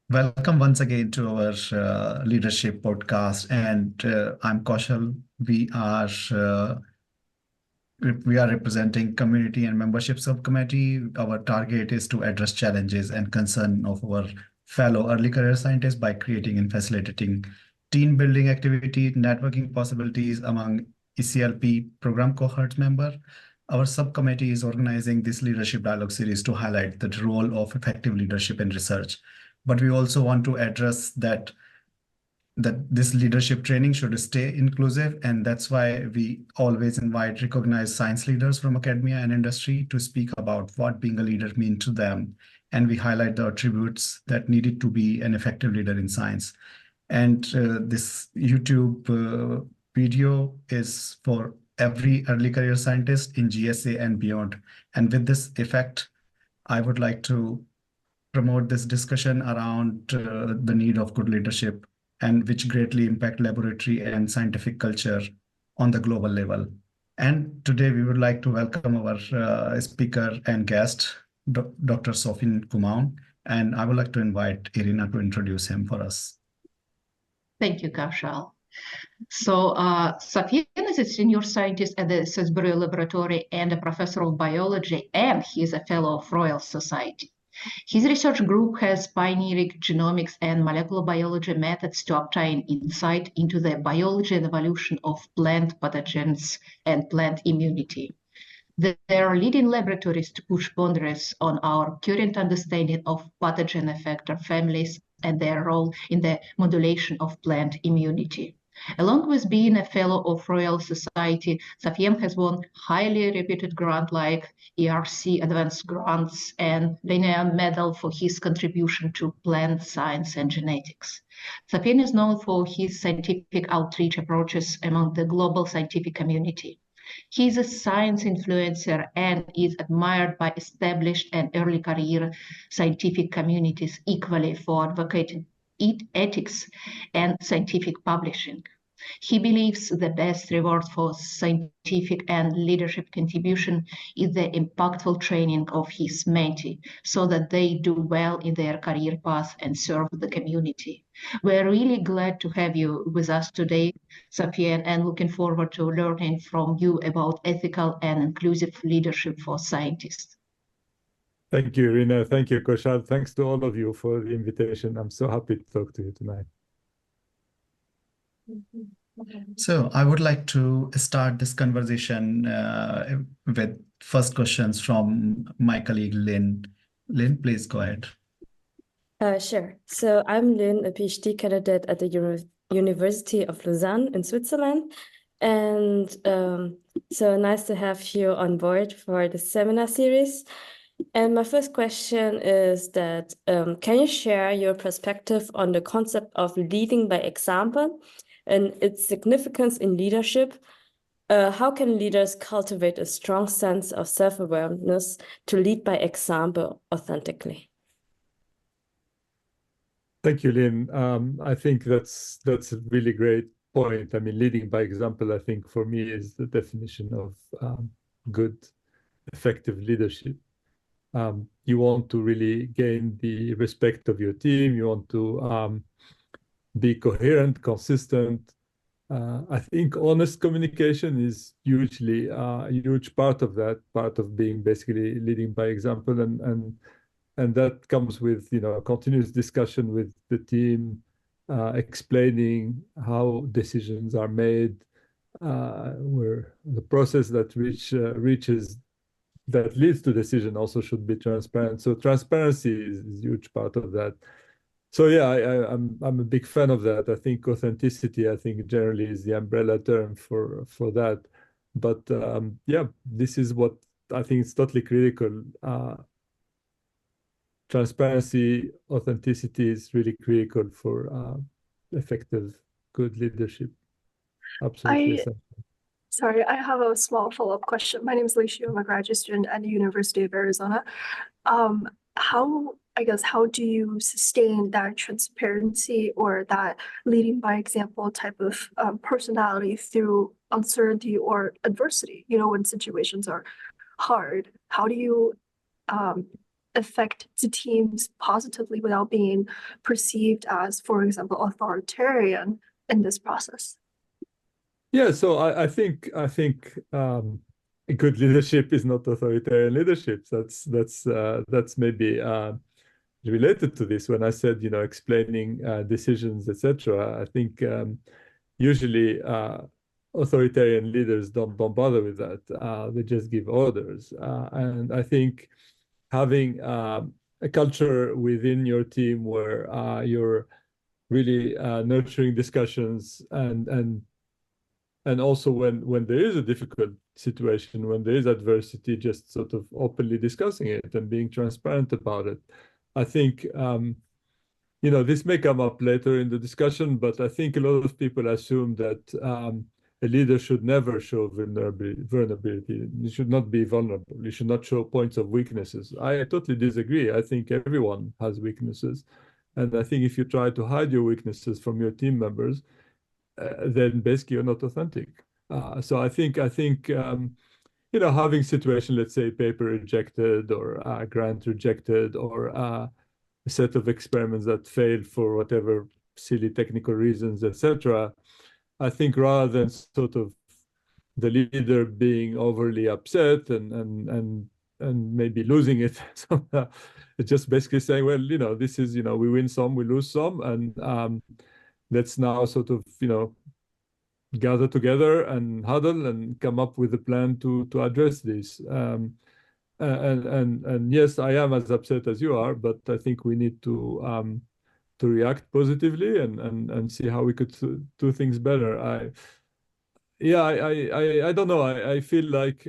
Welcome once again to our leadership podcast, and I'm Kaushal. We are representing community and membership subcommittee. Our target is to address challenges and concern of our fellow early career scientists by creating and facilitating team building activity, networking possibilities among ECLP program cohort member. Our subcommittee is organizing this leadership dialogue series to highlight the role of effective leadership in research. But we also want to address that this leadership training should stay inclusive, and that's why we always invite recognized science leaders from academia and industry to speak about what being a leader means to them, and we highlight the attributes that needed to be an effective leader in science. And this YouTube video is for every early career scientist in GSA and beyond. And with this effect, I would like to promote this discussion around the need of good leadership and which greatly impact laboratory and scientific culture on the global level. And today we would like to welcome our speaker and guest, Dr. Sophien Kamoun, and I would like to invite Irina to introduce him for us. Thank you, Kaushal. So Sophien is a senior scientist at the Salisbury Laboratory and a professor of biology, and he is a fellow of Royal Society. His research group has pioneered genomics and molecular biology methods to obtain insight into the biology and evolution of plant pathogens and plant immunity. They are leading laboratories to push boundaries on our current understanding of pathogen effector families and their role in the modulation of plant immunity. Along with being a fellow of Royal Society, Sophien has won highly reputed grants like ERC Advanced Grants and Linnean Medal for his contribution to plant science and genetics. Sophien is known for his scientific outreach approaches among the global scientific community. He is a science influencer and is admired by established and early career scientific communities equally for advocating ethics and scientific publishing. He believes the best reward for scientific and leadership contribution is the impactful training of his mentee so that they do well in their career path and serve the community. We're really glad to have you with us today, Sophien, and looking forward to learning from you about ethical and inclusive leadership for scientists. Thank you, Irina. Thank you, Kaushal. Thanks to all of you for the invitation. I'm so happy to talk to you tonight. So I would like to start this conversation with first questions from my colleague, Lynn. Lynn, please go ahead. Sure. So I'm Lynn, a PhD candidate at the University of Lausanne in Switzerland. And so nice to have you on board for the seminar series. And my first question is that, can you share your perspective on the concept of leading by example and its significance in leadership? How can leaders cultivate a strong sense of self-awareness to lead by example authentically? Thank you, Lynn. I think that's a really great point. I mean, leading by example, I think for me is the definition of good, effective leadership. You want to really gain the respect of your team. You want to be coherent, consistent. I think honest communication is usually a huge part of that, part of being basically leading by example, and that comes with continuous discussion with the team, explaining how decisions are made, where the process that leads to decision also should be transparent. So transparency is a huge part of that. So yeah, I'm a big fan of that. I think authenticity, I think generally is the umbrella term for that. But yeah, this is what I think is totally critical. Transparency, authenticity is really critical for effective, good leadership. Absolutely. Sorry, I have a small follow-up question. My name is Licia. I'm a graduate student at the University of Arizona. How do you sustain that transparency or that leading by example type of personality through uncertainty or adversity? When situations are hard, how do you affect the teams positively without being perceived as, for example, authoritarian in this process? Yeah, so I think good leadership is not authoritarian leadership. That's maybe related to this when I said, explaining decisions, etc. I think usually authoritarian leaders don't bother with that. They just give orders. And I think having a culture within your team where you're really nurturing discussions and also when there is a difficult situation, when there is adversity, just sort of openly discussing it and being transparent about it. I think this may come up later in the discussion, but I think a lot of people assume that a leader should never show vulnerability. You should not be vulnerable. You should not show points of weaknesses. I totally disagree. I think everyone has weaknesses. And I think if you try to hide your weaknesses from your team members, then basically you're not authentic. So I think having situation, let's say paper rejected or grant rejected or a set of experiments that failed for whatever silly technical reasons, etc. I think rather than sort of the leader being overly upset and maybe losing it, it's just basically saying, well, this is, we win some, we lose some, and let's now sort of, gather together and huddle and come up with a plan to address this. And yes, I am as upset as you are, but I think we need to react positively and see how we could do things better. I don't know. I feel like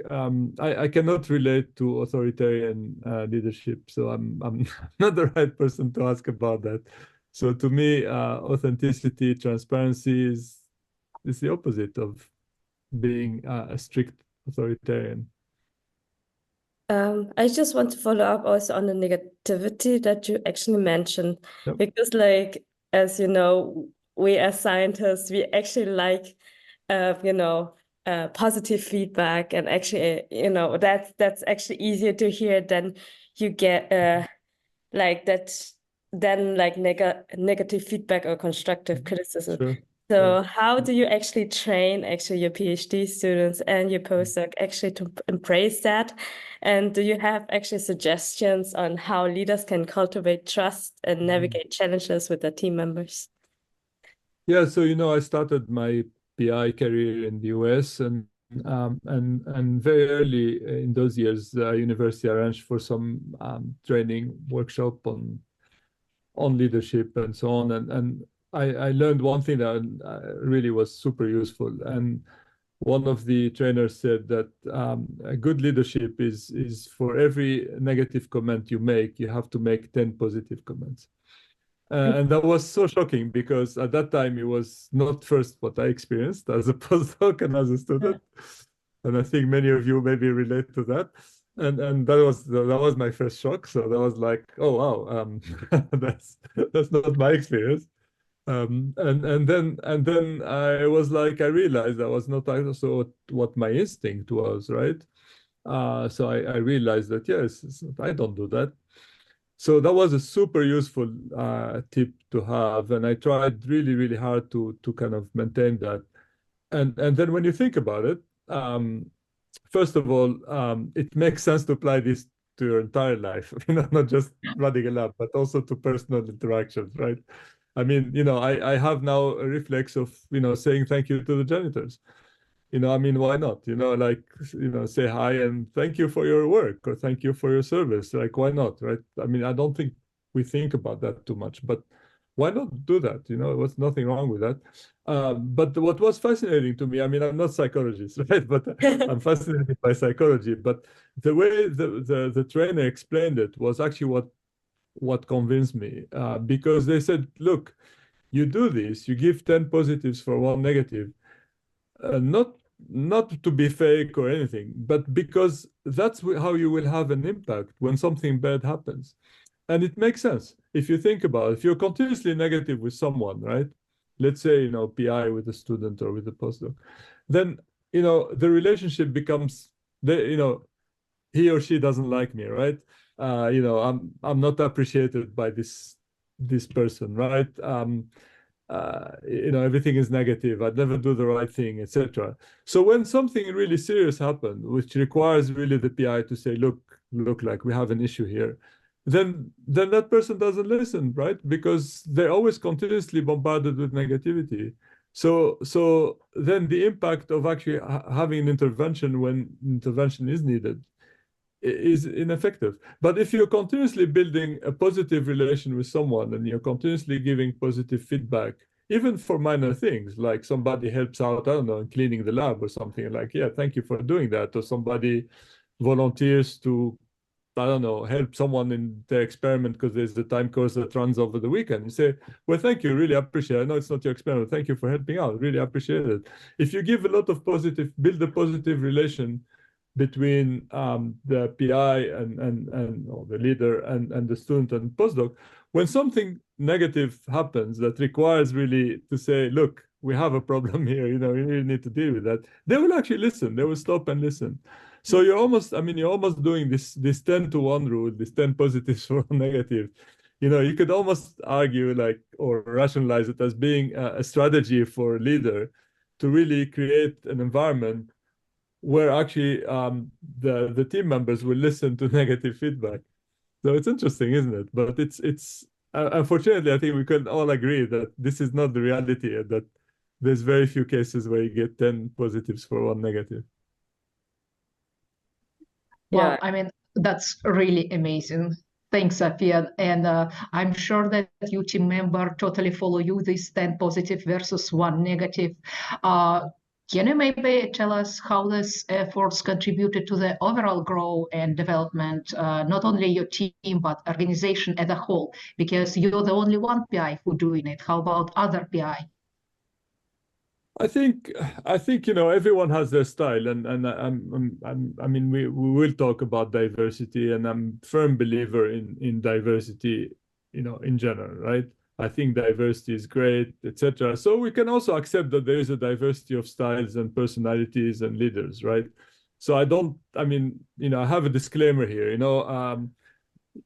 I cannot relate to authoritarian leadership, so I'm not the right person to ask about that. So to me, authenticity, transparency is the opposite of being a strict authoritarian. I just want to follow up also on the negativity that you actually mentioned, Yep. because like, as you know, we as scientists, we actually like, positive feedback, and actually, that's actually easier to hear than you get like that, than like negative feedback or constructive criticism. Sure. So how do you actually train your PhD students and your postdoc actually to embrace that? And do you have actually suggestions on how leaders can cultivate trust and navigate challenges with their team members? Yeah, so I started my PI career in the US, and very early in those years, the university arranged for some training workshop on leadership and so on, and I learned one thing that really was super useful. And one of the trainers said that a good leadership is for every negative comment you make, you have to make 10 positive comments. And that was so shocking because at that time it was not first what I experienced as a postdoc and as a student, and I think many of you maybe relate to that. And that was my first shock. So that was like, oh wow, that's not my experience. And then I was like, I realized that was not also what my instinct was, right? So I realized that yes, I don't do that. So that was a super useful tip to have, and I tried really, really hard to kind of maintain that. And then when you think about it, first of all, it makes sense to apply this to your entire life, not just running a lab, but also to personal interactions, right? I mean, I have now a reflex of, saying thank you to the janitors. I mean, why not? Say hi and thank you for your work or thank you for your service. Like, why not, right? I mean, I don't think we think about that too much, but why not do that? There was nothing wrong with that. But what was fascinating to me, I mean, I'm not a psychologist, right? But I'm fascinated by psychology. But the way the trainer explained it was actually what convinced me, because they said, look, you do this, you give 10 positives for one negative, not to be fake or anything, but because that's how you will have an impact when something bad happens. And it makes sense. If you think about it, if you're continuously negative with someone, right? Let's say, PI with a student or with a postdoc, then, the relationship becomes, he or she doesn't like me, right? I'm not appreciated by this person, right? Everything is negative. I'd never do the right thing, etc. So when something really serious happened, which requires really the PI to say, look, like we have an issue here, then that person doesn't listen, right? Because they're always continuously bombarded with negativity. So then the impact of actually having an intervention when intervention is needed is ineffective. But if you're continuously building a positive relation with someone and you're continuously giving positive feedback, even for minor things, like somebody helps out, I don't know, in cleaning the lab or something, like, yeah, thank you for doing that. Or somebody volunteers to, I don't know, help someone in their experiment because there's the time course that runs over the weekend. You say, well, thank you, really appreciate it. I know it's not your experiment. Thank you for helping out. Really appreciate it. If you give a lot of build a positive relation between the PI and or the leader and the student and postdoc, when something negative happens that requires really to say, look, we have a problem here, we really need to deal with that, they will actually listen. They will stop and listen. So you're almost doing this 10-to-1 rule, this 10 positives for 1 negative. You could almost argue or rationalize it as being a strategy for a leader to really create an environment where actually the team members will listen to negative feedback. So it's interesting, isn't it? But it's unfortunately, I think we can all agree that this is not the reality, and that there's very few cases where you get 10 positives for 1 negative. Well, Yeah. I mean, that's really amazing. Thanks, Sophia. And I'm sure that your team member totally follow you, this 10 positive versus 1 negative. Can you maybe tell us how these efforts contributed to the overall growth and development, not only your team, but organization as a whole? Because you're the only one PI who doing it. How about other PI? I think everyone has their style, and we will talk about diversity, and I'm a firm believer in diversity, in general, right? I think diversity is great, etc. So we can also accept that there is a diversity of styles and personalities and leaders, right? So I have a disclaimer here,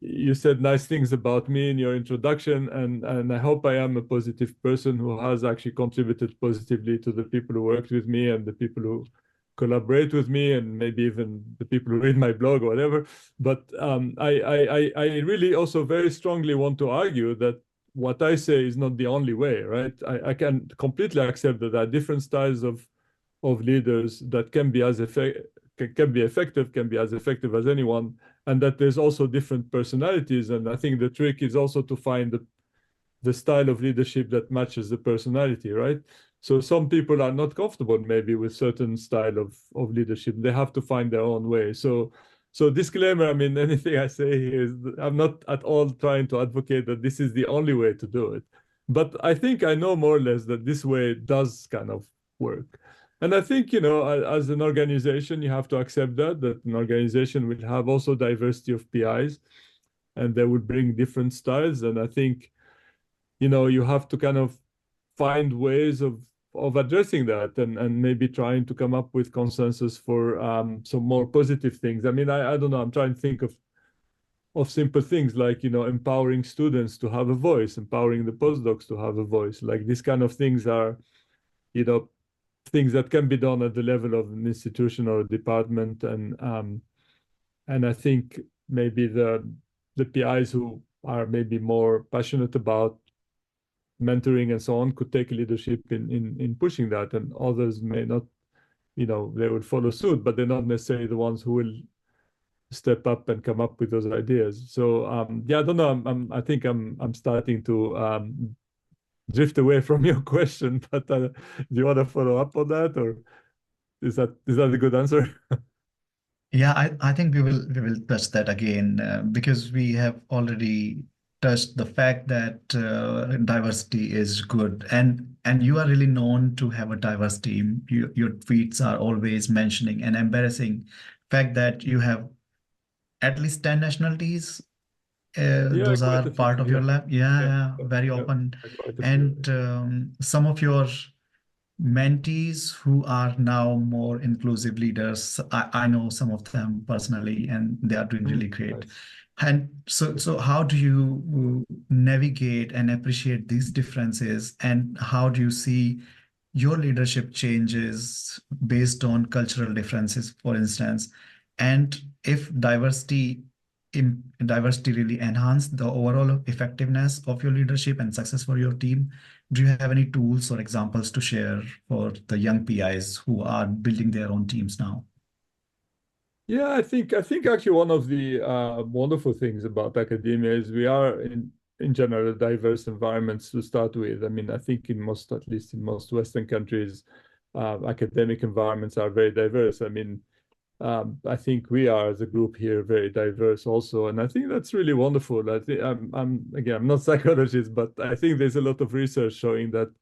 you said nice things about me in your introduction, and I hope I am a positive person who has actually contributed positively to the people who worked with me and the people who collaborate with me, and maybe even the people who read my blog or whatever. But I really also very strongly want to argue that what I say is not the only way, right? I can completely accept that there are different styles of leaders that can be as effective, can be as effective as anyone, and that there's also different personalities. And I think the trick is also to find the style of leadership that matches the personality, right? So some people are not comfortable maybe with certain style of leadership. They have to find their own way. So disclaimer, anything I say here is I'm not at all trying to advocate that this is the only way to do it. But I think I know more or less that this way does kind of work. And I think, as an organization, you have to accept that an organization will have also diversity of PIs, and they will bring different styles. And I think, you have to kind of find ways of addressing that, and maybe trying to come up with consensus for some more positive things. I don't know, I'm trying to think of simple things like, empowering students to have a voice, empowering the postdocs to have a voice. Like these kind of things are, things that can be done at the level of an institution or a department. And I think maybe the PIs who are maybe more passionate about mentoring and so on could take leadership in pushing that, and others may not, they will follow suit, but they're not necessarily the ones who will step up and come up with those ideas. So yeah, I don't know. I think I'm starting to drift away from your question, but do you want to follow up on that, or is that a good answer? Yeah, I think we will touch that again because we have already touched the fact that diversity is good, and you are really known to have a diverse team. Your tweets are always mentioning an embarrassing fact that you have at least 10 nationalities. Yeah, Those quite are a few, part of your lab. Yeah, very yeah, often. quite a few. And some of your mentees who are now more inclusive leaders, I know some of them personally, and they are doing really great. Nice. And so how do you navigate and appreciate these differences, and how do you see your leadership changes based on cultural differences, for instance? And if diversity really enhance the overall effectiveness of your leadership and success for your team, do you have any tools or examples to share for the young PIs who are building their own teams now? Yeah, I think actually one of the wonderful things about academia is we are in general diverse environments to start with. I mean, I think at least in most Western countries, academic environments are very diverse. I mean, I think we are as a group here very diverse also, and I think that's really wonderful. I think I'm not a psychologist, but I think there's a lot of research showing that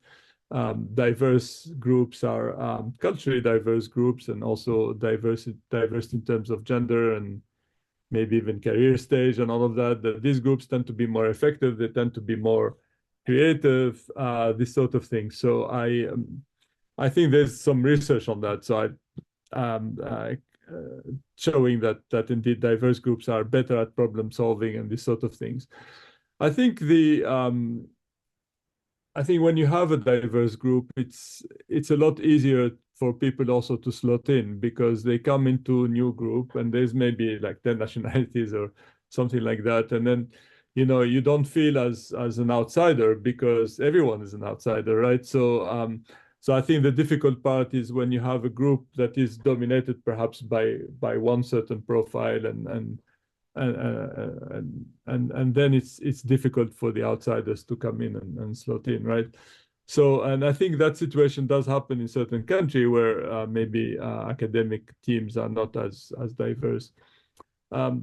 diverse groups are culturally diverse groups, and also diverse in terms of gender and maybe even career stage and all of that. That these groups tend to be more effective. They tend to be more creative. This sort of thing. So I think there's some research on that. So showing that indeed diverse groups are better at problem solving and these sort of things. I think when you have a diverse group, it's a lot easier for people also to slot in, because they come into a new group and there's maybe like 10 nationalities or something like that, and then you don't feel as an outsider because everyone is an outsider, right? So I think the difficult part is when you have a group that is dominated perhaps by one certain profile, and then it's difficult for the outsiders to come in and slot in, right? So, and I think that situation does happen in certain country where maybe academic teams are not as diverse. I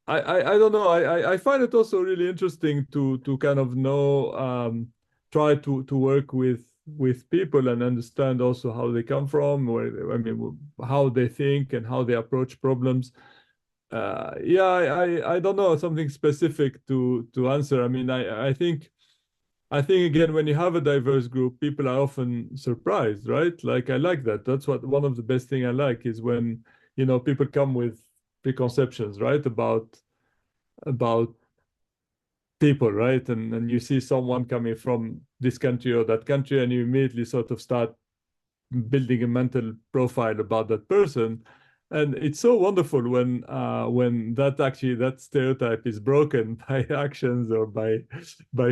don't know. I find it also really interesting to kind of try to work with people and understand also how they come from, or I mean, how they think and how they approach problems. I don't know something specific to answer. I mean, I think again, when you have a diverse group, people are often surprised, right? Like, I like that. That's one of the best thing I like is when people come with preconceptions, right, about people, right? And you see someone coming from this country or that country, and you immediately sort of start building a mental profile about that person. And it's so wonderful when that stereotype is broken by actions or by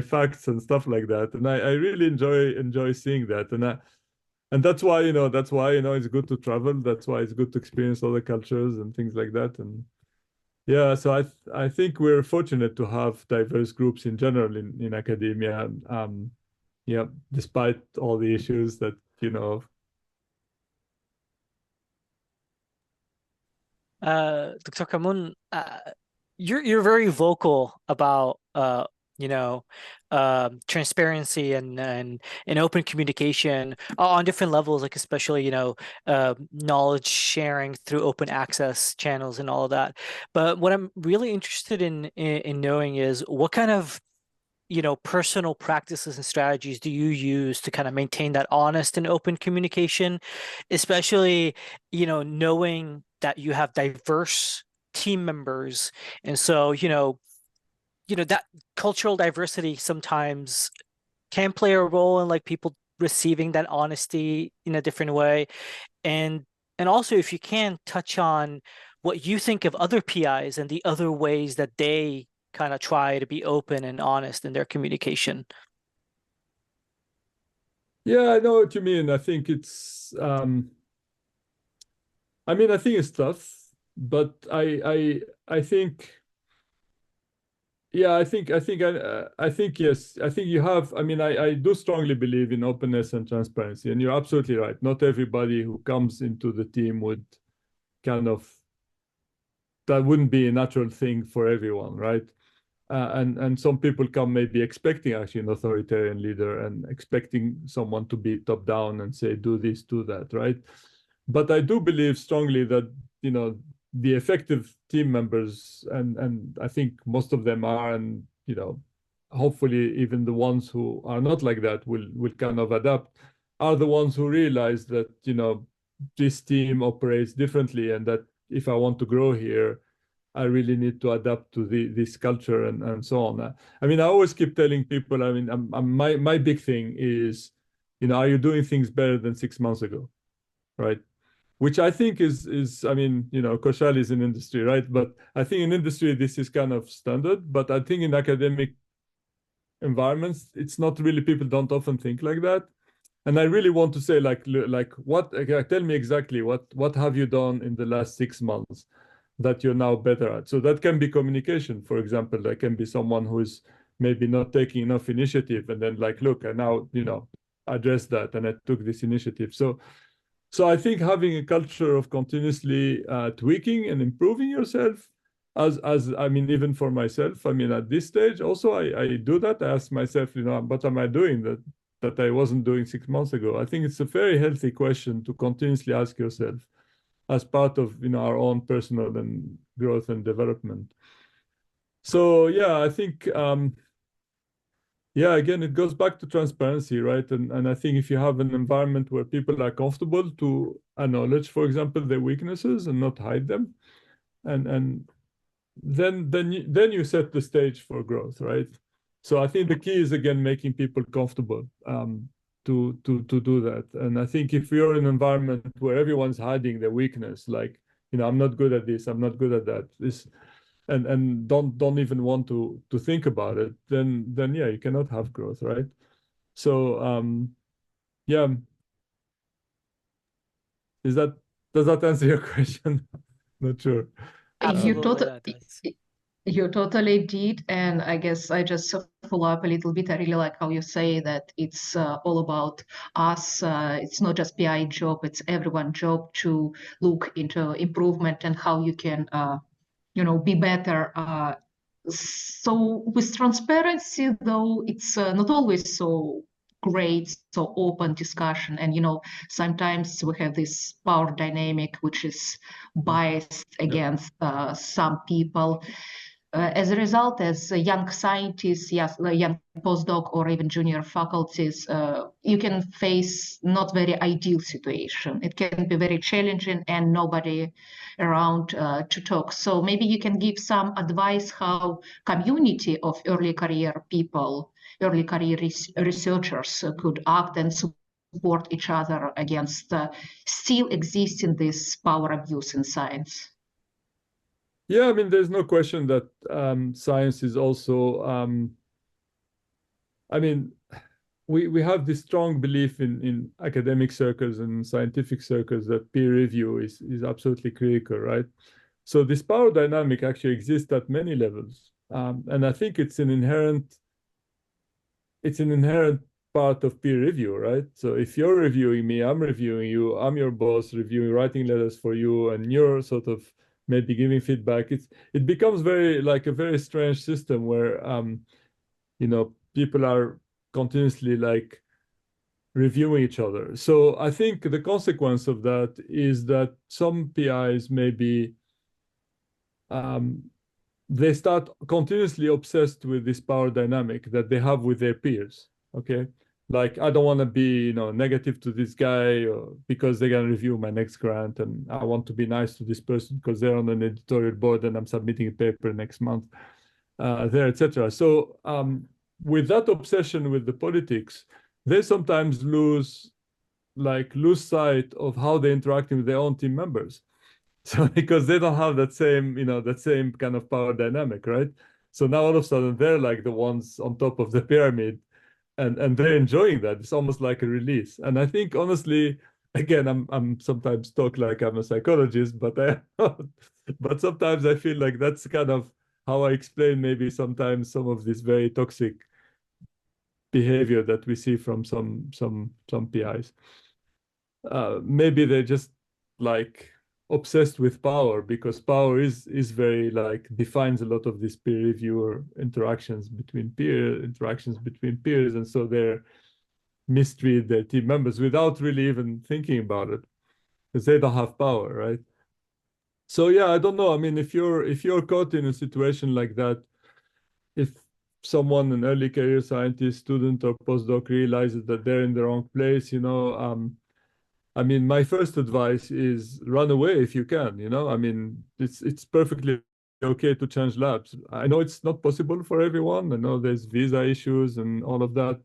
facts and stuff like that. And I really enjoy seeing that. And that's why it's good to travel. That's why it's good to experience other cultures and things like that. And yeah, so I think we're fortunate to have diverse groups in general in academia. Yeah, despite all the issues that Dr. Kamoun, you're very vocal about transparency and open communication on different levels, like especially knowledge sharing through open access channels and all of that. But what I'm really interested in knowing is what kind of personal practices and strategies do you use to kind of maintain that honest and open communication, especially, knowing that you have diverse team members. And so, that cultural diversity sometimes can play a role in like people receiving that honesty in a different way. And also, if you can touch on what you think of other PIs and the other ways that they kind of try to be open and honest in their communication. Yeah, I know what you mean. I think it's I think it's tough, but I think I think yes. I think you have. I do strongly believe in openness and transparency, and you're absolutely right. Not everybody who comes into the team would that wouldn't be a natural thing for everyone, right? And some people come maybe expecting actually an authoritarian leader and expecting someone to be top down and say, do this, do that, right? But I do believe strongly that, the effective team members, and I think most of them are, and, hopefully even the ones who are not like that will kind of adapt, are the ones who realize that, this team operates differently, and that if I want to grow here, I really need to adapt to this culture and so on. I mean, I always keep telling people, I mean, my big thing is, are you doing things better than 6 months ago, right? Which I think is I mean, Kaushal is in industry, right? But I think in industry, this is kind of standard. But I think in academic environments, it's not really, people don't often think like that. And I really want to say, like what, tell me exactly what have you done in the last 6 months that you're now better at? So that can be communication, for example. There can be someone who is maybe not taking enough initiative, and then like, look, I now, address that, and I took this initiative. So I think having a culture of continuously tweaking and improving yourself, as I mean, even for myself, I mean, at this stage, also I do that. I ask myself, what am I doing that I wasn't doing 6 months ago? I think it's a very healthy question to continuously ask yourself as part of our own personal and growth and development. So yeah, I think yeah, again, it goes back to transparency, right? And I think if you have an environment where people are comfortable to acknowledge, for example, their weaknesses and not hide them, and then you set the stage for growth, right? So I think the key is, again, making people comfortable to do that. And I think if you're in an environment where everyone's hiding their weakness, like, I'm not good at this, I'm not good at that, this, and don't even want to think about it, then yeah, you cannot have growth, right? So yeah, does that answer your question? Not sure. Absolutely, that is. You totally did, and I guess I just follow up a little bit. I really like how you say that it's all about us. It's not just PI job; it's everyone's job to look into improvement and how you can, be better. So with transparency, though, it's not always so great, so open discussion. And, sometimes we have this power dynamic, which is biased against some people. As a result, as a young scientists, yes, a young postdoc or even junior faculties, you can face not very ideal situation. It can be very challenging and nobody around to talk. So maybe you can give some advice how community of early career people, early career researchers could act and support each other against still existing this power abuse in science. Yeah, I mean, there's no question that science is also, I mean, we have this strong belief in academic circles and scientific circles that peer review is absolutely critical, right? So this power dynamic actually exists at many levels. And I think it's an inherent part of peer review, right? So if you're reviewing me, I'm reviewing you, I'm your boss, reviewing, writing letters for you, and you're sort of maybe giving feedback. It becomes very like a very strange system where people are continuously like reviewing each other. So I think the consequence of that is that some PIs maybe they start continuously obsessed with this power dynamic that they have with their peers. Okay, like I don't want to be negative to this guy because they're going to review my next grant, and I want to be nice to this person because they're on an editorial board and I'm submitting a paper next month there, etc. So with that obsession with the politics, they sometimes lose sight of how they're interacting with their own team members. So because they don't have that same kind of power dynamic, right? So now all of a sudden they're like the ones on top of the pyramid, and they're enjoying that. It's almost like a release. And I think honestly, again, I'm sometimes talk like I'm a psychologist, but but sometimes I feel like that's kind of how I explain maybe sometimes some of this very toxic behavior that we see from some PIs. Maybe they're just like obsessed with power because power is very like defines a lot of these peer reviewer interactions between peers, and so they're mistreat their team members without really even thinking about it because they don't have power, right? So yeah, I don't know. I mean, if you're caught in a situation like that, if someone, an early career scientist, student, or postdoc realizes that they're in the wrong place, I mean, my first advice is run away if you can. I mean, it's perfectly okay to change labs. I know it's not possible for everyone. I know there's visa issues and all of that.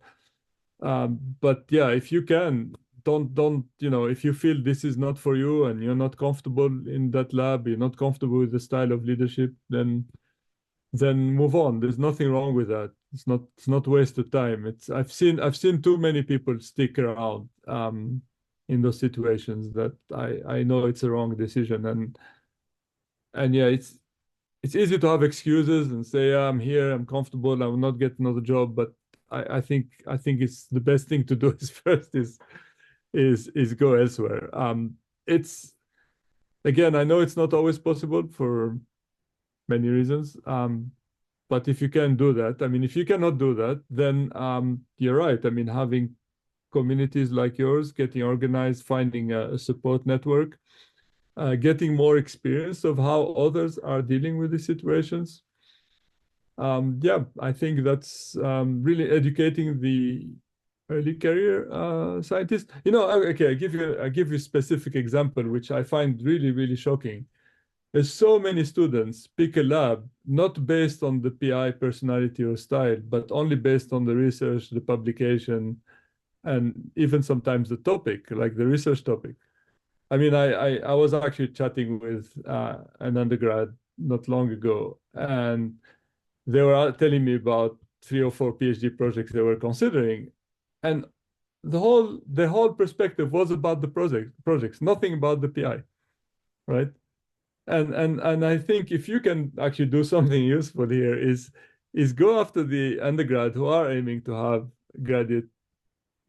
But yeah, if you can, don't, if you feel this is not for you and you're not comfortable in that lab, you're not comfortable with the style of leadership, then move on. There's nothing wrong with that. It's not wasted time. I've seen too many people stick around in those situations that I know it's a wrong decision. And yeah, it's easy to have excuses and say, yeah, I'm here, I'm comfortable, I will not get another job. But I think it's the best thing to do is first is go elsewhere. It's, again, I know it's not always possible for many reasons. But if you can do that, I mean, if you cannot do that, then you're right. I mean, having communities like yours, getting organized, finding a support network, getting more experience of how others are dealing with these situations. Yeah, I think that's really educating the early career scientists. Okay, I give you a specific example, which I find really, really shocking. There's so many students pick a lab, not based on the PI personality or style, but only based on the research, the publication, and even sometimes the topic, like the research topic. I mean, I was actually chatting with an undergrad not long ago, and they were telling me about 3 or 4 PhD projects they were considering. And the whole perspective was about the projects, nothing about the PI, right? And I think if you can actually do something useful here is go after the undergrad who are aiming to have graduate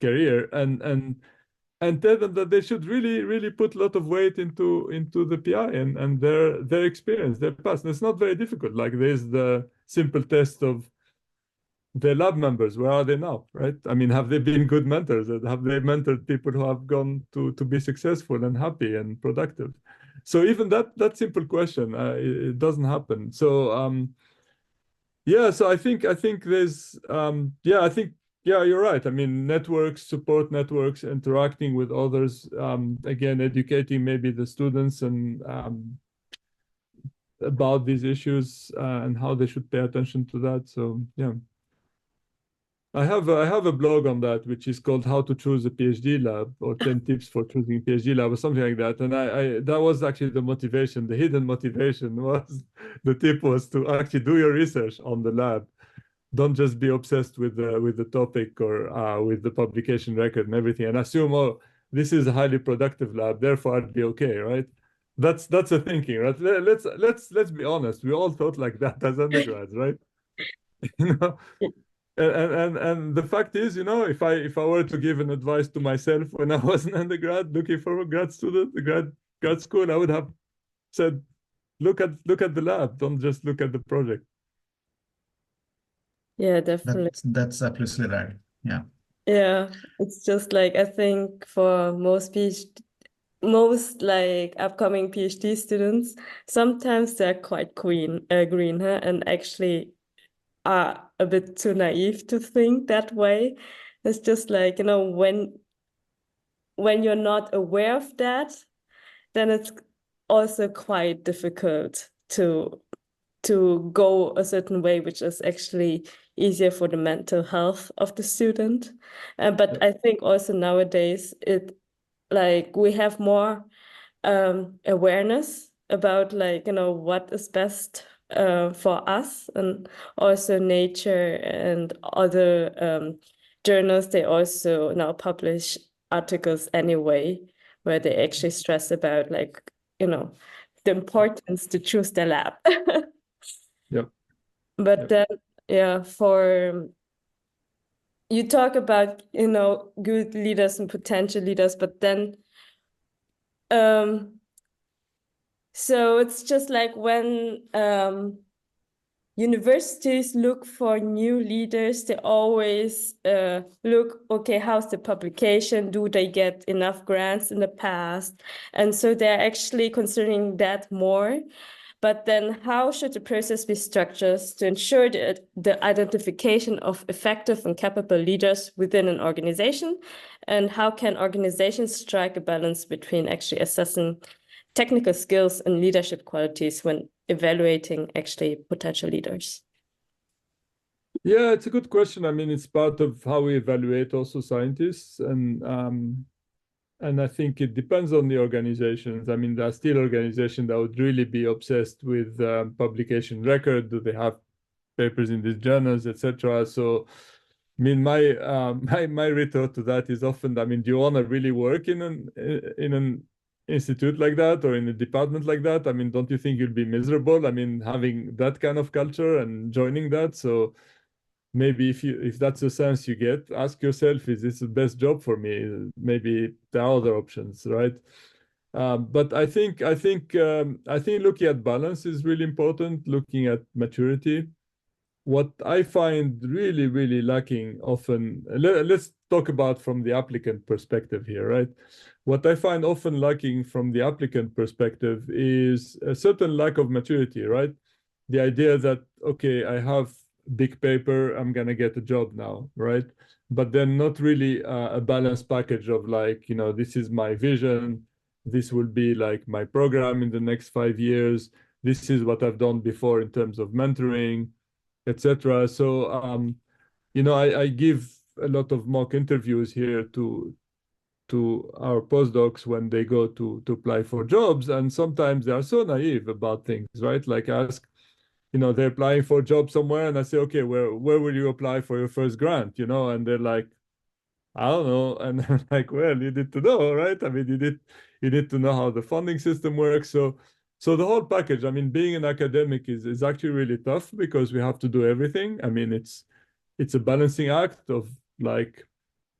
career and tell them that they should really, really put a lot of weight into the PI and their experience, their past. And it's not very difficult. Like there's the simple test of their lab members. Where are they now, right? I mean, have they been good mentors? Have they mentored people who have gone to be successful and happy and productive? So even that simple question, it doesn't happen. So yeah, so I think there's yeah, you're right. I mean, networks, support networks, interacting with others, again, educating maybe the students and about these issues and how they should pay attention to that. So yeah. I have a blog on that, which is called How to Choose a PhD Lab or 10 Tips for Choosing a PhD Lab or something like that. And I that was actually the motivation. The hidden motivation was the tip was to actually do your research on the lab. Don't just be obsessed with the topic or with the publication record and everything and assume, oh, this is a highly productive lab, therefore I'd be okay, right? That's a thinking, right? Let's be honest. We all thought like that as undergrads, right? You know. And the fact is, if I were to give an advice to myself when I was an undergrad looking for a grad school, I would have said, look at the lab, don't just look at the project. Yeah, definitely. That's absolutely right. Yeah. Yeah, it's just like I think for most like upcoming PhD students, sometimes they're quite green, huh? And actually are a bit too naive to think that way. It's just like, when you're not aware of that, then it's also quite difficult to go a certain way, which is actually easier for the mental health of the student. But I think also nowadays we have more awareness about what is best for us, and also Nature and other journals, they also now publish articles anyway where they actually stress about the importance to choose the lab. Yep. But then you talk about good leaders and potential leaders, but then so it's just like when universities look for new leaders, they always look, okay, how's the publication? Do they get enough grants in the past? And so they're actually considering that more. But then how should the process be structured to ensure the identification of effective and capable leaders within an organization? And how can organizations strike a balance between actually assessing technical skills and leadership qualities when evaluating actually potential leaders? Yeah, it's a good question. I mean, it's part of how we evaluate also scientists, and I think it depends on the organizations. I mean, there are still organizations that would really be obsessed with publication record. Do they have papers in these journals, etc.? So, I mean, my retort to that is often, I mean, do you want to really work in an institute like that or in a department like that? I mean, don't you think you'd be miserable? I mean, having that kind of culture and joining that. So maybe if that's the sense you get, ask yourself, is this the best job for me? Maybe there are other options, right? But I think looking at balance is really important, looking at maturity. What I find really, really lacking often, let's talk about from the applicant perspective here, right? What I find often lacking from the applicant perspective is a certain lack of maturity, right? The idea that, okay, I have big paper, I'm gonna get a job now, right? But then not really a balanced package of like, you know, this is my vision, this will be like my program in the next 5 years, this is what I've done before in terms of mentoring, etc. So you know, I give a lot of mock interviews here to our postdocs when they go to apply for jobs, and sometimes they are so naive about things, right? Like ask, you know, they're applying for a job somewhere, and I say, okay, where will you apply for your first grant? You know, and they're like, I don't know. And I'm like, well, you need to know, right? I mean, you need to know how the funding system works. So the whole package, I mean, being an academic is actually really tough because we have to do everything. I mean, it's a balancing act of like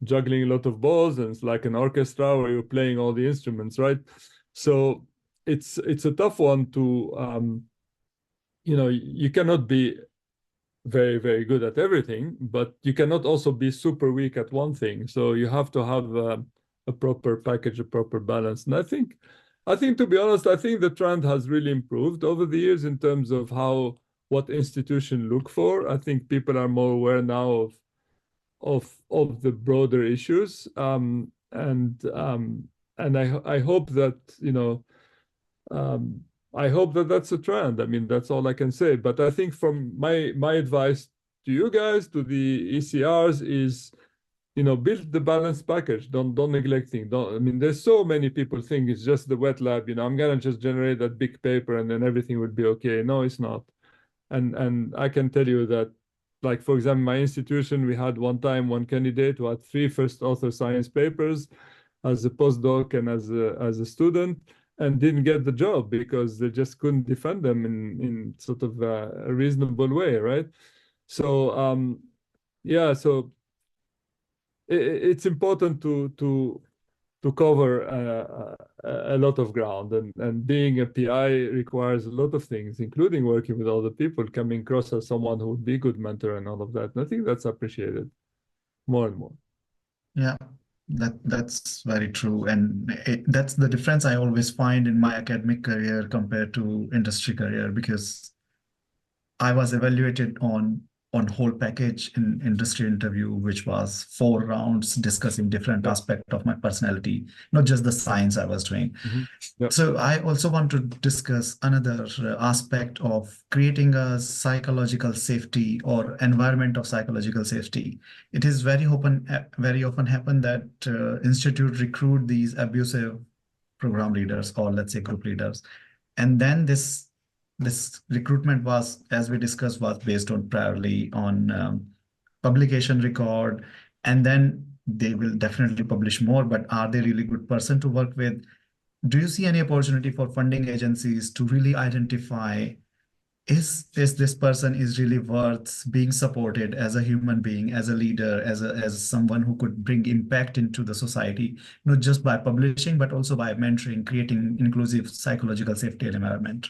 juggling a lot of balls, and it's like an orchestra where you're playing all the instruments, right? So it's a tough one to you know, you cannot be very, very good at everything, but you cannot also be super weak at one thing. So you have to have a proper package, a proper balance. And I think, to be honest, I think the trend has really improved over the years in terms of what institutions look for. I think people are more aware now of the broader issues, and I hope that, you know, I hope that that's a trend. I mean, that's all I can say. But I think from my advice to you guys, to the ECRs, is, you know, build the balanced package. Don't neglect things. I mean, there's so many people think it's just the wet lab. You know, I'm gonna just generate that big paper and then everything would be okay. No, it's not. And I can tell you that, like, for example, my institution, we had one candidate who had 3 first author science papers as a postdoc and as a student, and didn't get the job because they just couldn't defend them in sort of a reasonable way, right? So yeah, so it's important to cover a lot of ground, and being a PI requires a lot of things, including working with other people, coming across as someone who would be a good mentor and all of that. And I think that's appreciated more and more. Yeah, that's very true. And that's the difference I always find in my academic career compared to industry career, because I was evaluated on whole package in industry interview, which was 4 rounds discussing different aspect of my personality, not just the science I was doing. Yep. So I also want to discuss another aspect of creating a psychological safety or environment of psychological safety. It is very often happen that institute recruit these abusive program leaders, or let's say group leaders, and then this recruitment was, as we discussed, was based on priorly on publication record, and then they will definitely publish more, but are they really good person to work with? Do you see any opportunity for funding agencies to really identify, is this person is really worth being supported as a human being, as a leader, as someone who could bring impact into the society, not just by publishing, but also by mentoring, creating inclusive psychological safety environment?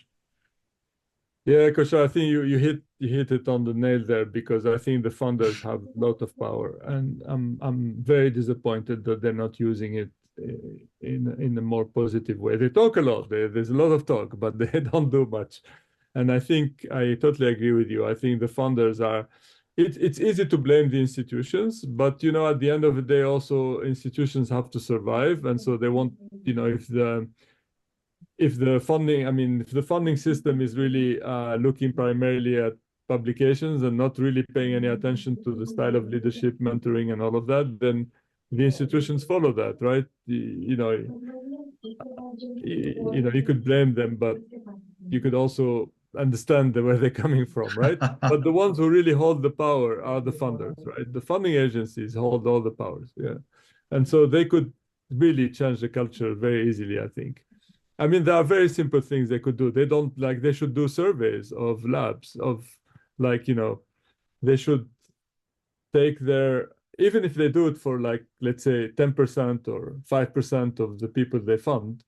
Yeah, Kosha, I think you hit it on the nail there, because I think the funders have a lot of power, and I'm very disappointed that they're not using it in a more positive way. They talk a lot. There's a lot of talk, but they don't do much. And I think I totally agree with you. I think the funders are. It's easy to blame the institutions, but you know, at the end of the day, also institutions have to survive, and so they want, you know, if if the funding system is really looking primarily at publications and not really paying any attention to the style of leadership, mentoring, and all of that, then the institutions follow that, right? You could blame them, but you could also understand where they're coming from, right? But the ones who really hold the power are the funders, right? The funding agencies hold all the powers, yeah. And so they could really change the culture very easily, I think. I mean, there are very simple things they could do. They should do surveys of labs they should take even if they do it for let's say 10% or 5% of the people they fund,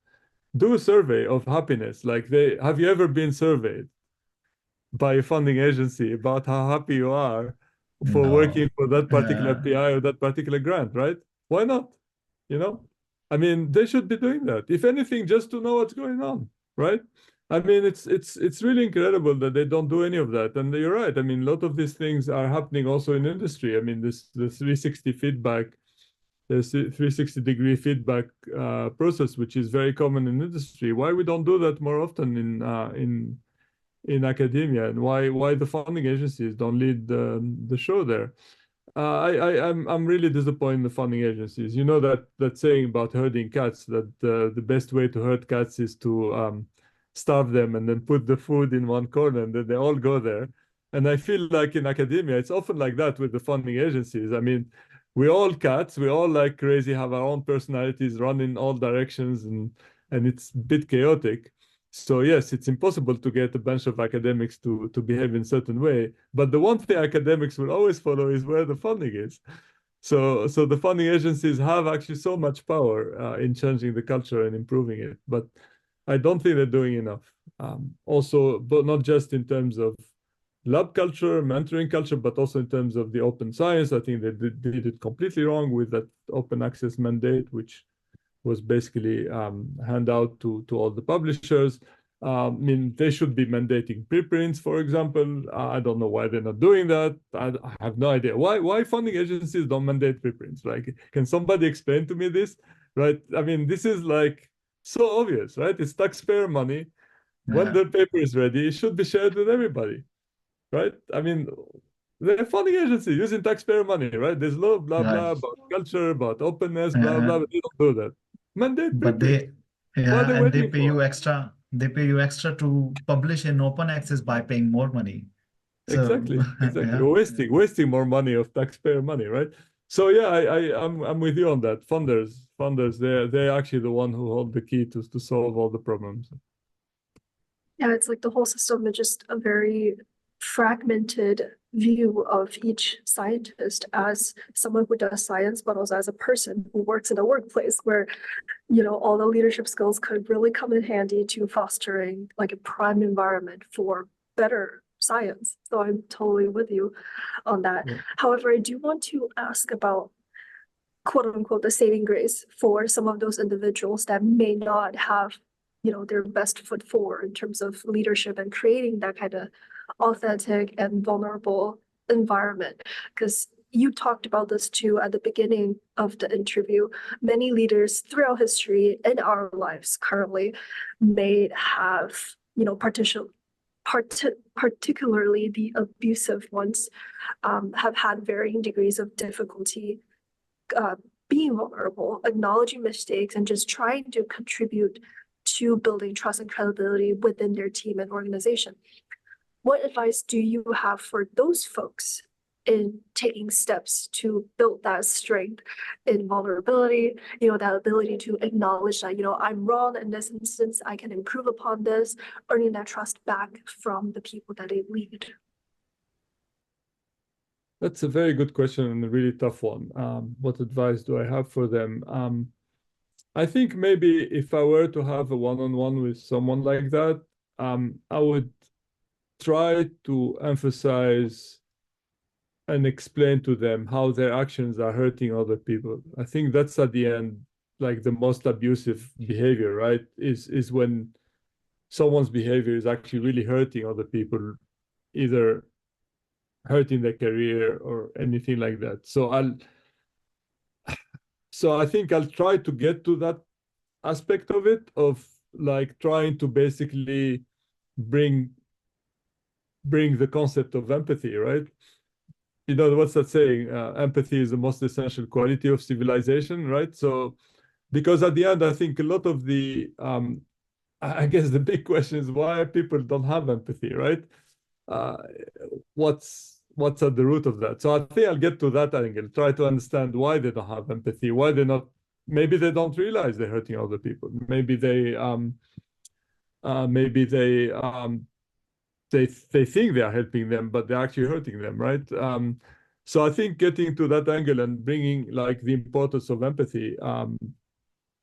do a survey of happiness. Have you ever been surveyed by a funding agency about how happy you are for working for that particular PI or that particular grant, right? Why not? I mean, they should be doing that. If anything, just to know what's going on, right? I mean, it's really incredible that they don't do any of that. And you're right. I mean, a lot of these things are happening also in industry. I mean, the 360 feedback, the 360-degree feedback process, which is very common in industry. Why we don't do that more often in academia, and why the funding agencies don't lead the show there? I'm really disappointed in the funding agencies. You know that saying about herding cats, that the best way to herd cats is to starve them and then put the food in one corner and then they all go there. And I feel like in academia, it's often like that with the funding agencies. I mean, we're all cats, we all like crazy, have our own personalities, run in all directions, and it's a bit chaotic. So yes, it's impossible to get a bunch of academics to behave in a certain way. But the one thing academics will always follow is where the funding is. So the funding agencies have actually so much power in changing the culture and improving it. But I don't think they're doing enough. Also, but not just in terms of lab culture, mentoring culture, but also in terms of the open science. I think they did it completely wrong with that open access mandate, which was basically hand out to all the publishers. I mean, they should be mandating preprints, for example. I don't know why they're not doing that. I have no idea. Why funding agencies don't mandate preprints? Like, can somebody explain to me this? Right? I mean, this is like so obvious, right? It's taxpayer money. When the paper is ready, it should be shared with everybody, right? I mean, they're a funding agency using taxpayer money, right? There's a lot of blah blah about culture, about openness, blah blah, but they don't do that. Mandate But preprints. they What are they and they waiting pay for? you extra. They pay you extra to publish in open access by paying more money. So Exactly. yeah. Wasting more money of taxpayer money, right? So yeah, I'm with you on that. Funders, they're actually the one who hold the key to solve all the problems. Yeah, it's like the whole system is just a very fragmented view of each scientist as someone who does science, but also as a person who works in a workplace where, all the leadership skills could really come in handy to fostering like a prime environment for better science. So I'm totally with you on that. Yeah. However, I do want to ask about quote unquote the saving grace for some of those individuals that may not have their best foot forward in terms of leadership and creating that kind of authentic and vulnerable environment. Because you talked about this too at the beginning of the interview. Many leaders throughout history in our lives currently may have, particularly the abusive ones, have had varying degrees of difficulty being vulnerable, acknowledging mistakes, and just trying to contribute to building trust and credibility within their team and organization. What advice do you have for those folks in taking steps to build that strength in vulnerability, that ability to acknowledge that, I'm wrong in this instance, I can improve upon this, earning that trust back from the people that they lead? That's a very good question and a really tough one. What advice do I have for them? I think maybe if I were to have a one-on-one with someone like that, I would try to emphasize and explain to them how their actions are hurting other people. I think that's at the end, like the most abusive behavior, right? Is when someone's behavior is actually really hurting other people, either hurting their career or anything like that. So I think I'll try to get to that aspect of it, of like trying to basically bring the concept of empathy, right? You know, what's that saying? Empathy is the most essential quality of civilization, right? So, because at the end, I think a lot of the, I guess the big question is why people don't have empathy, right? Uh, what's at the root of that? So I think I'll get to that angle, try to understand why they don't have empathy, why they're not, maybe they don't realize they're hurting other people. Maybe they they think they are helping them, but they're actually hurting them, right? So I think getting to that angle and bringing like the importance of empathy,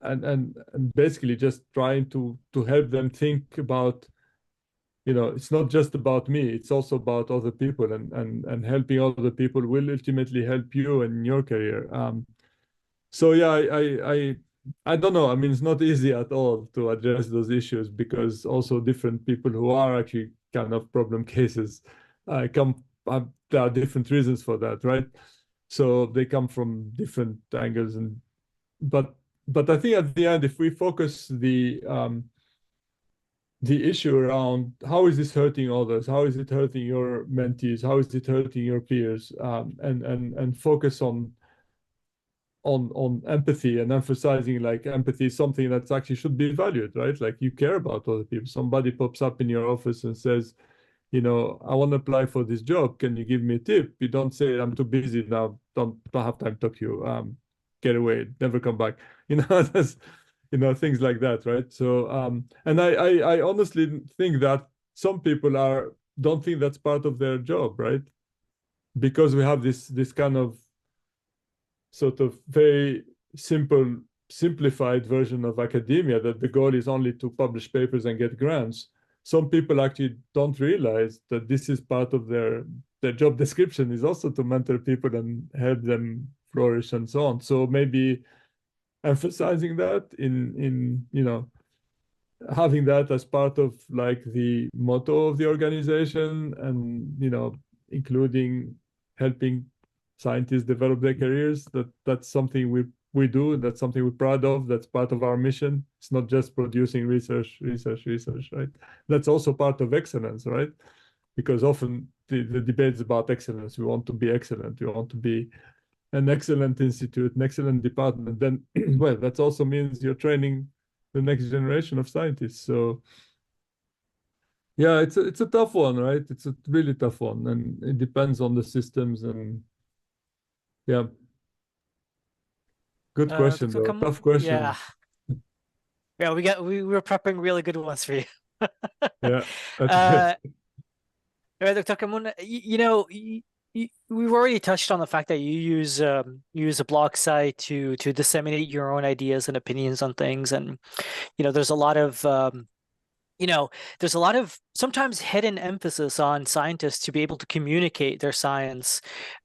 and basically just trying to help them think about, you know, it's not just about me, it's also about other people, and helping other people will ultimately help you in your career. So yeah, I don't know. I mean, it's not easy at all to address those issues because also different people who are actually kind of problem cases come. There are different reasons for that, right? So they come from different angles, and but I think at the end, if we focus the issue around how is this hurting others, how is it hurting your mentees, how is it hurting your peers, and focus on empathy and emphasizing like empathy is something that's actually should be valued, right? Like you care about other people. Somebody pops up in your office and says, you know, I want to apply for this job. Can you give me a tip? You don't say, I'm too busy now. Don't have time to talk to you. Get away. Never come back. You know, that's, you know, things like that, right? So, and I honestly think that some people don't think that's part of their job, right? Because we have this kind of sort of very simplified version of academia that the goal is only to publish papers and get grants. Some people actually don't realize that this is part of their job description is also to mentor people and help them flourish and so on. So maybe emphasizing that in you know, having that as part of like the motto of the organization, and you know, including helping scientists develop their careers, that's something we do, that's something we're proud of, that's part of our mission. It's not just producing research, right? That's also part of excellence, right? Because often the debate is about excellence. We want to be excellent, we want to be an excellent institute, an excellent department. Then well, that also means you're training the next generation of scientists. So yeah, it's a tough one, right? It's a really tough one, and it depends on the systems. And yeah, good question Dr. though, Kamoun, tough question. yeah, yeah, we were prepping really good ones for you. Yeah, that's Uh, good. Dr. Kamoun, you know, we've already touched on the fact that you use a blog site to disseminate your own ideas and opinions on things, and you know, there's a lot of you know, there's a lot of sometimes hidden emphasis on scientists to be able to communicate their science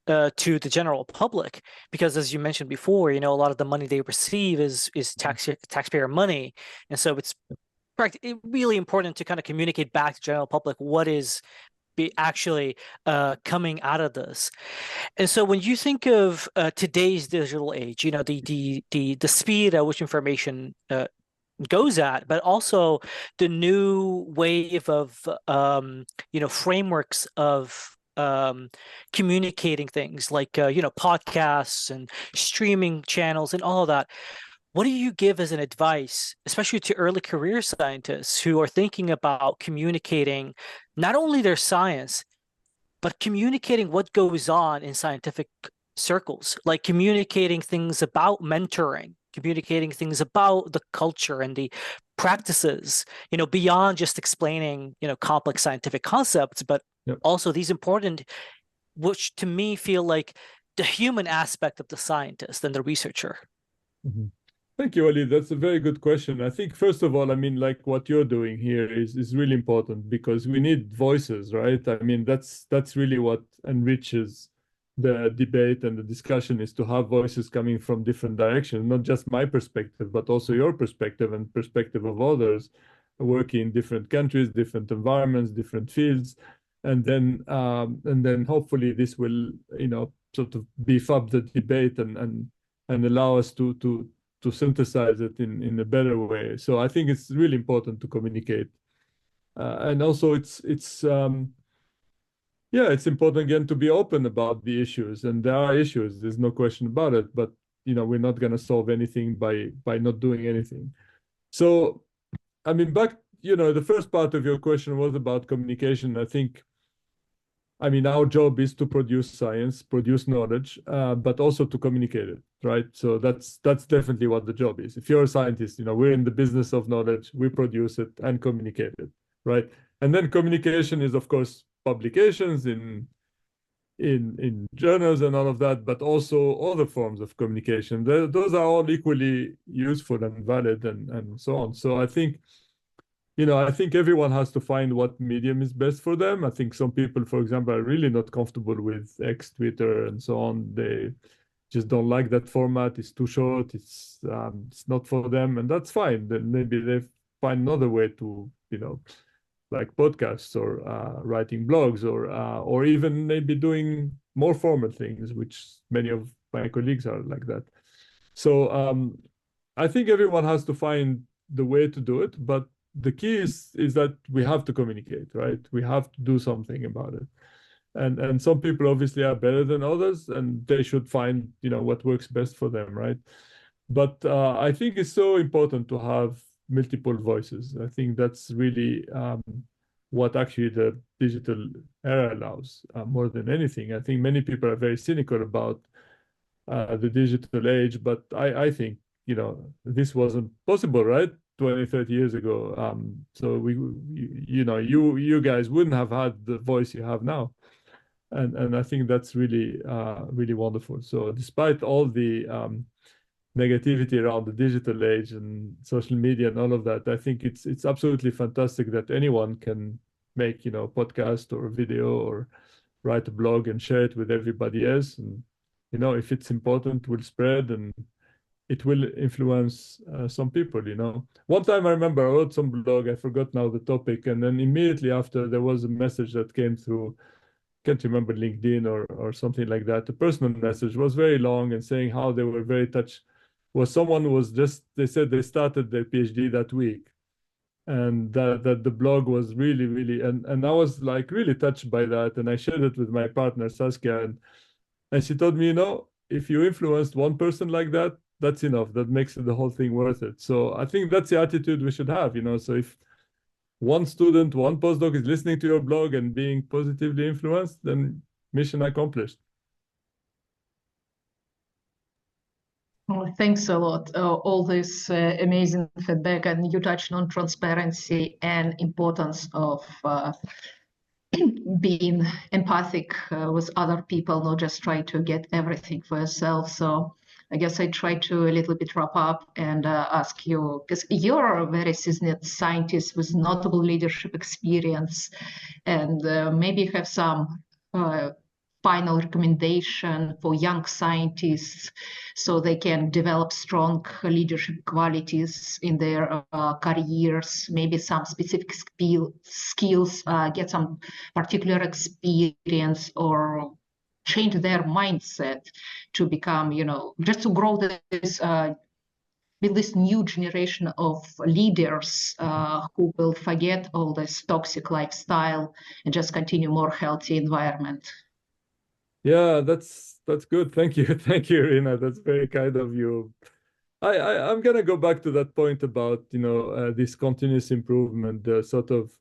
to the general public, because as you mentioned before, you know, a lot of the money they receive is taxpayer money, and so it's really important to kind of communicate back to the general public what is actually coming out of this. And so when you think of today's digital age, you know, the speed at which information goes at, but also the new wave of you know, frameworks of communicating things like you know, podcasts and streaming channels and all of that. What do you give as an advice, especially to early career scientists who are thinking about communicating not only their science, but communicating what goes on in scientific circles, like communicating things about mentoring, communicating things about the culture and the practices, you know, beyond just explaining, you know, complex scientific concepts, but Yep. also these important, which to me feel like the human aspect of the scientist and the researcher. Mm-hmm. Thank you, Ali. That's a very good question. I think, first of all, I mean, like what you're doing here is really important because we need voices, right? I mean, that's really what enriches the debate and the discussion, is to have voices coming from different directions, not just my perspective, but also your perspective and perspective of others working in different countries, different environments, different fields. And then hopefully this will, you know, sort of beef up the debate and allow us to synthesize it in a better way. So I think it's really important to communicate. And also it's important again to be open about the issues, and there are issues, there's no question about it, but we're not going to solve anything by not doing anything. So I mean, back, the first part of your question was about communication. I mean, our job is to produce science, produce knowledge, but also to communicate it, right? So that's definitely what the job is. If you're a scientist, we're in the business of knowledge, we produce it and communicate it, right? And then communication is, of course, publications in journals and all of that, but also other forms of communication. Those are all equally useful and valid and so on. So I think everyone has to find what medium is best for them. I think some people, for example, are really not comfortable with X, Twitter, and so on. They just don't like that format. It's too short. It's not for them, and that's fine. Then maybe they find another way to, like podcasts or writing blogs or even maybe doing more formal things, which many of my colleagues are like that. So I think everyone has to find the way to do it, but the key is that we have to communicate, right? We have to do something about it. And some people obviously are better than others, and they should find, what works best for them, right? But I think it's so important to have multiple voices. I think that's really what actually the digital era allows more than anything. I think many people are very cynical about the digital age, but I think, this wasn't possible, right? 20, 30 years ago. So you guys wouldn't have had the voice you have now. And I think that's really, really wonderful. So despite all the negativity around the digital age and social media and all of that, I think it's absolutely fantastic that anyone can make, podcast or video or write a blog and share it with everybody else. And, if it's important, will spread and it will influence some people, One time I remember I wrote some blog, I forgot now the topic, and then immediately after there was a message that came through, can't remember, LinkedIn or something like that. The personal message was very long and saying how they were very touched. They said they started their PhD that week, and that the blog was really, really, and I was like really touched by that. And I shared it with my partner, Saskia, and she told me, if you influenced one person like that, that's enough. That makes the whole thing worth it. So I think that's the attitude we should have, So if one student, one postdoc is listening to your blog and being positively influenced, then mission accomplished. Well, thanks a lot. All this amazing feedback, and you touched on transparency and importance of being empathic with other people, not just try to get everything for yourself. So I guess I try to a little bit wrap up and ask you, because you're a very seasoned scientist with notable leadership experience, and maybe you have some final recommendation for young scientists so they can develop strong leadership qualities in their careers, maybe some specific skills, get some particular experience, or change their mindset to become, just to grow this with this new generation of leaders who will forget all this toxic lifestyle and just continue more healthy environment. Yeah, that's good. Thank you. Thank you, Irina. That's very kind of you. I'm gonna go back to that point about, this continuous improvement, sort of,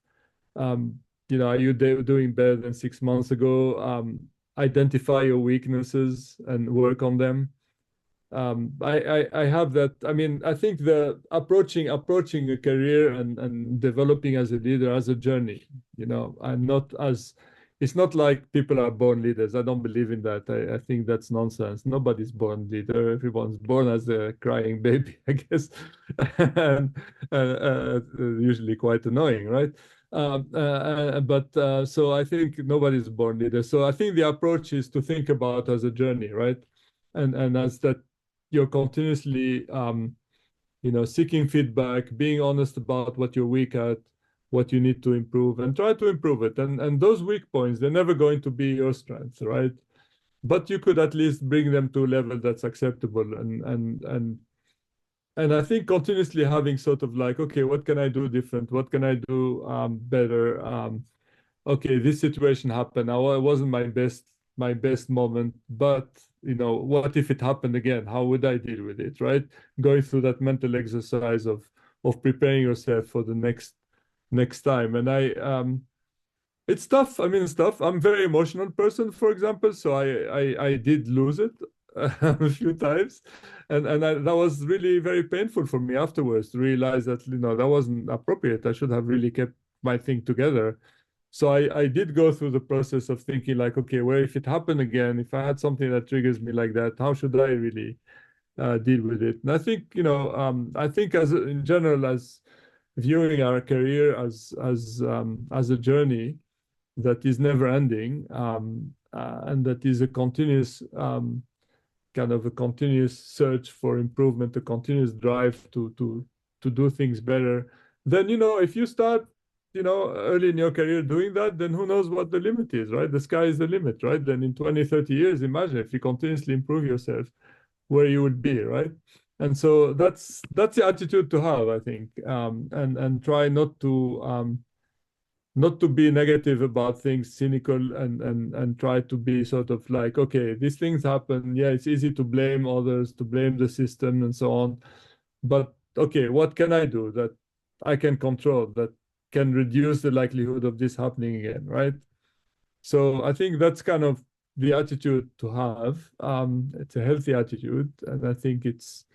are you doing better than 6 months ago? Identify your weaknesses and work on them. I have that. I mean, I think the approaching a career and developing as a leader as a journey, it's not like people are born leaders. I don't believe in that. I think that's nonsense. Nobody's born leader. Everyone's born as a crying baby, I guess, and usually quite annoying, right? So I think nobody's born leader. So I think the approach is to think about as a journey, right? And as that you're continuously, seeking feedback, being honest about what you're weak at, what you need to improve, and try to improve it. And those weak points, they're never going to be your strength, right? But you could at least bring them to a level that's acceptable. And I think continuously having sort of like, okay, what can I do different? What can I do better? Okay, this situation happened. Now it wasn't my best moment, but what if it happened again? How would I deal with it, right? Going through that mental exercise of preparing yourself for the next time. And it's tough. I mean, it's tough. I'm a very emotional person, for example, so I did lose it a few times, and that was really very painful for me afterwards to realize that that wasn't appropriate. I should have really kept my thing together. So I did go through the process of thinking like, okay, well, if it happened again, if I had something that triggers me like that, how should I really deal with it? And I think I think in general, as viewing our career as a journey that is never ending, and that is a continuous kind of a continuous search for improvement, a continuous drive to do things better. Then if you start early in your career doing that, then who knows what the limit is, right? The sky is the limit, right? Then in 20, 30 years, imagine if you continuously improve yourself, where you would be, right? And so that's the attitude to have, I think, and try not to be negative about things, cynical, and try to be sort of like, okay, these things happen. Yeah, it's easy to blame others, to blame the system and so on. But okay, what can I do that I can control, that can reduce the likelihood of this happening again, right? So I think that's kind of the attitude to have. It's a healthy attitude, and I think it's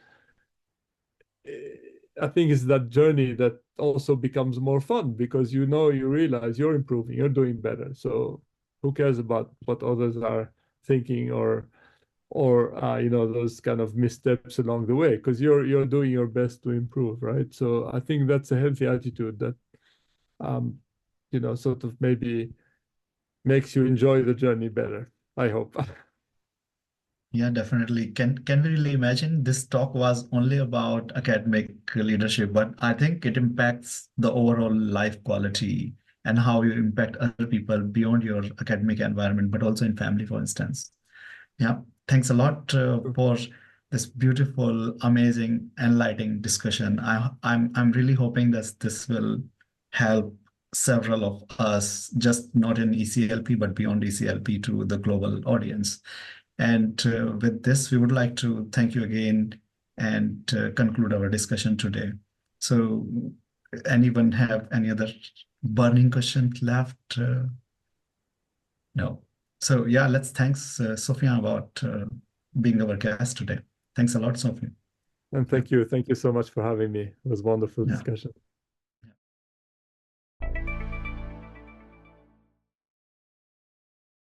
that journey that also becomes more fun because you realize you're improving, you're doing better. So who cares about what others are thinking or those kind of missteps along the way, because you're doing your best to improve, right? So I think that's a healthy attitude that sort of maybe makes you enjoy the journey better, I hope. Yeah, definitely. Can we really imagine this talk was only about academic leadership, but I think it impacts the overall life quality and how you impact other people beyond your academic environment, but also in family, for instance. Yeah, thanks a lot for this beautiful, amazing, enlightening discussion. I'm really hoping that this will help several of us, just not in ECLP, but beyond ECLP to the global audience. And with this, we would like to thank you again and conclude our discussion today. So, anyone have any other burning questions left? No. So, yeah, let's thanks Sophia about being our guest today. Thanks a lot, Sophia. And thank you so much for having me. It was a wonderful Yeah. discussion.